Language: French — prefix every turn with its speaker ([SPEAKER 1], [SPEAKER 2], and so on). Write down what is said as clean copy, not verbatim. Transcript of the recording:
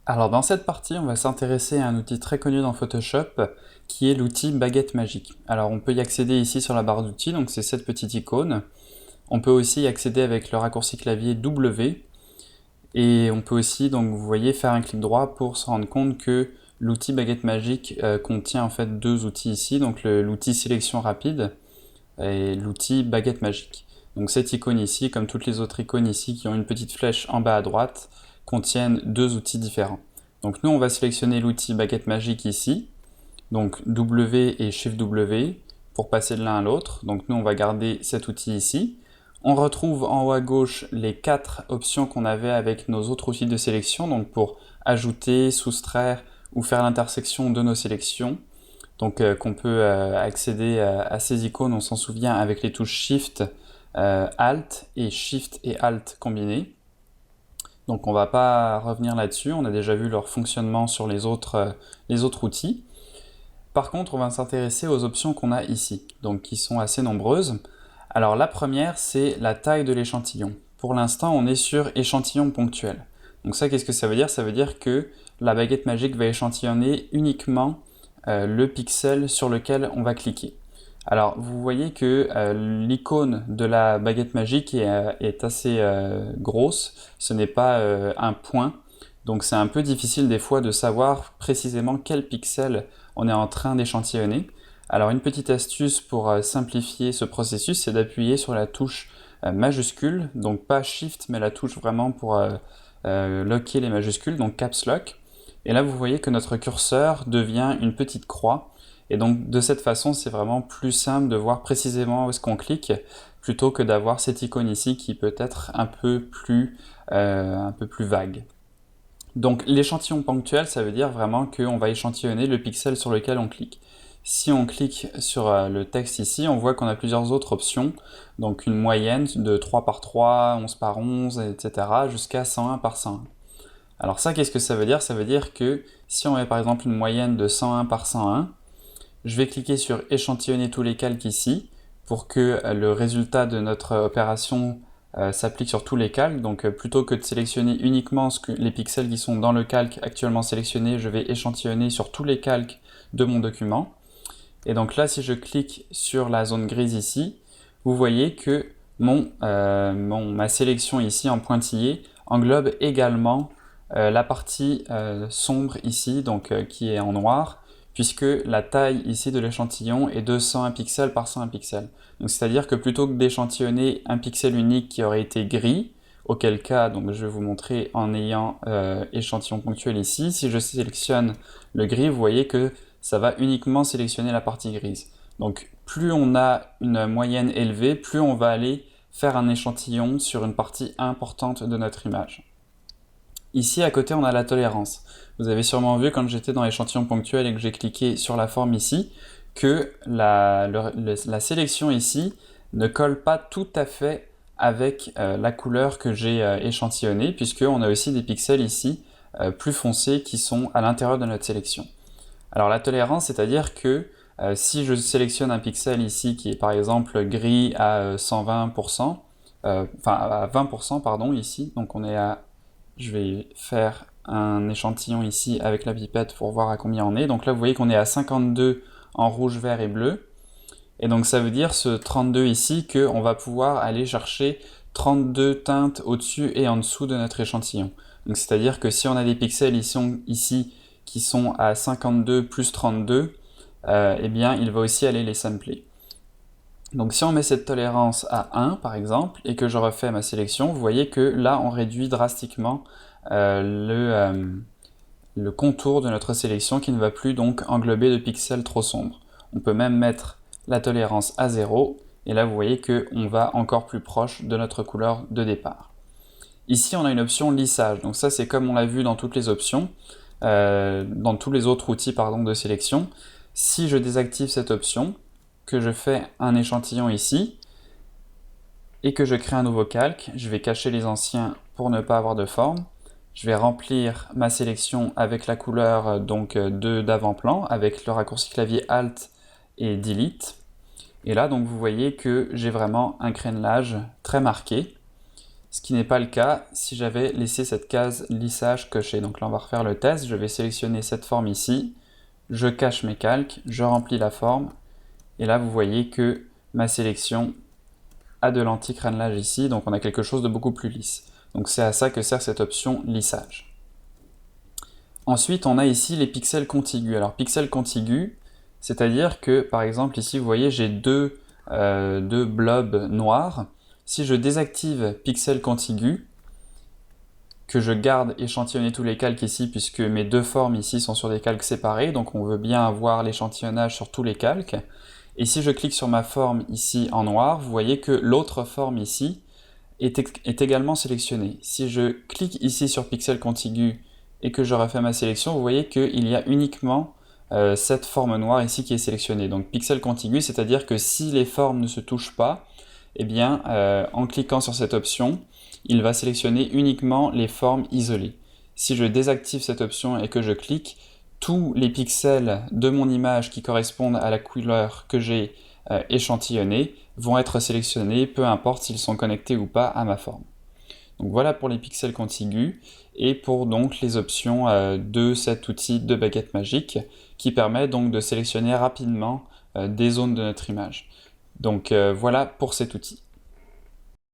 [SPEAKER 1] Alors dans cette partie, on va s'intéresser à un outil très connu dans Photoshop qui est l'outil baguette magique. Alors on peut y accéder ici sur la barre d'outils, donc c'est cette petite icône. On peut aussi y accéder avec le raccourci clavier W et on peut aussi, donc vous voyez, faire un clic droit pour se rendre compte que l'outil baguette magique contient en fait deux outils ici, donc l'outil sélection rapide et l'outil baguette magique. Donc cette icône ici, comme toutes les autres icônes ici qui ont une petite flèche en bas à droite, contiennent deux outils différents. Donc nous on va sélectionner l'outil baguette magique ici, donc W et Shift W pour passer de l'un à l'autre. Donc nous on va garder cet outil ici. On retrouve en haut à gauche les quatre options qu'on avait avec nos autres outils de sélection, donc pour ajouter, soustraire ou faire l'intersection de nos sélections. Donc qu'on peut accéder à ces icônes, on s'en souvient, avec les touches Shift, Alt et Shift et Alt combinés. Donc on ne va pas revenir là-dessus, on a déjà vu leur fonctionnement sur les autres outils. Par contre, on va s'intéresser aux options qu'on a ici, donc qui sont assez nombreuses. Alors la première, c'est la taille de l'échantillon. Pour l'instant, on est sur échantillon ponctuel. Donc ça, qu'est-ce que ça veut dire? Ça veut dire que la baguette magique va échantillonner uniquement le pixel sur lequel on va cliquer. Alors vous voyez que l'icône de la baguette magique est assez grosse, ce n'est pas un point, donc c'est un peu difficile des fois de savoir précisément quel pixel on est en train d'échantillonner. Alors une petite astuce pour simplifier ce processus, c'est d'appuyer sur la touche majuscule, donc pas Shift mais la touche vraiment pour locker les majuscules, donc Caps Lock. Et là vous voyez que notre curseur devient une petite croix. Et donc de cette façon, c'est vraiment plus simple de voir précisément où est-ce qu'on clique, plutôt que d'avoir cette icône ici qui peut être un peu plus vague. Donc l'échantillon ponctuel, ça veut dire vraiment qu'on va échantillonner le pixel sur lequel on clique. Si on clique sur le texte ici, on voit qu'on a plusieurs autres options, donc une moyenne de 3 par 3, 11 par 11, etc., jusqu'à 101 par 101. Alors ça, qu'est-ce que ça veut dire? Ça veut dire que si on met par exemple une moyenne de 101 par 101, je vais cliquer sur échantillonner tous les calques ici pour que le résultat de notre opération s'applique sur tous les calques. Donc plutôt que de sélectionner uniquement les pixels qui sont dans le calque actuellement sélectionné, je vais échantillonner sur tous les calques de mon document. Et donc là, si je clique sur la zone grise ici, vous voyez que ma sélection ici en pointillé englobe également la partie sombre ici, donc qui est en noir, puisque la taille ici de l'échantillon est de 101 pixels par 101 pixels. Donc c'est-à-dire que plutôt que d'échantillonner un pixel unique qui aurait été gris, auquel cas, donc je vais vous montrer en ayant échantillon ponctuel ici, si je sélectionne le gris, vous voyez que ça va uniquement sélectionner la partie grise. Donc plus on a une moyenne élevée, plus on va aller faire un échantillon sur une partie importante de notre image. Ici à côté on a la tolérance. Vous avez sûrement vu quand j'étais dans l'échantillon ponctuel et que j'ai cliqué sur la forme ici, que la sélection ici ne colle pas tout à fait avec la couleur que j'ai échantillonnée, puisqu'on a aussi des pixels ici plus foncés qui sont à l'intérieur de notre sélection. Alors la tolérance, c'est-à-dire que si je sélectionne un pixel ici qui est par exemple gris à 120%, enfin à 20% pardon ici, donc je vais faire un échantillon ici avec la pipette pour voir à combien on est. Donc là vous voyez qu'on est à 52 en rouge, vert et bleu. Et donc ça veut dire ce 32 ici qu'on va pouvoir aller chercher 32 teintes au-dessus et en dessous de notre échantillon. Donc c'est-à-dire que si on a des pixels ici qui sont à 52 plus 32, eh bien il va aussi aller les sampler. Donc si on met cette tolérance à 1 par exemple, et que je refais ma sélection, vous voyez que là on réduit drastiquement le contour de notre sélection qui ne va plus donc englober de pixels trop sombres. On peut même mettre la tolérance à 0, et là vous voyez qu'on va encore plus proche de notre couleur de départ. Ici on a une option lissage, donc ça c'est comme on l'a vu dans toutes les options, dans tous les autres outils de sélection. Si je désactive cette option, que je fais un échantillon ici, et que je crée un nouveau calque, je vais cacher les anciens pour ne pas avoir de forme. Je vais remplir ma sélection avec la couleur d'avant-plan, avec le raccourci clavier Alt et Delete. Et là, donc, vous voyez que j'ai vraiment un crénelage très marqué. ce qui n'est pas le cas si j'avais laissé cette case lissage cochée. Donc là on va refaire le test, je vais sélectionner cette forme ici, je cache mes calques, je remplis la forme, et là vous voyez que ma sélection a de l'anti-crénelage ici, donc on a quelque chose de beaucoup plus lisse. Donc c'est à ça que sert cette option lissage. Ensuite, on a ici les pixels contigus. Alors pixels contigus, c'est-à-dire que par exemple ici vous voyez j'ai deux blobs noirs. Si je désactive pixels contigus, que je garde échantillonner tous les calques ici puisque mes deux formes ici sont sur des calques séparés, donc on veut bien avoir l'échantillonnage sur tous les calques. Et si je clique sur ma forme ici en noir, vous voyez que l'autre forme ici est également sélectionnée. Si je clique ici sur pixel contigu et que je refais ma sélection, vous voyez qu'il y a uniquement cette forme noire ici qui est sélectionnée. Donc pixel contigu, c'est-à-dire que si les formes ne se touchent pas, eh bien en cliquant sur cette option, il va sélectionner uniquement les formes isolées. Si je désactive cette option et que je clique, tous les pixels de mon image qui correspondent à la couleur que j'ai échantillonnée vont être sélectionnés, peu importe s'ils sont connectés ou pas à ma forme. Donc voilà pour les pixels contigus et pour donc les options de cet outil de baguette magique qui permet donc de sélectionner rapidement des zones de notre image. Donc voilà pour cet outil.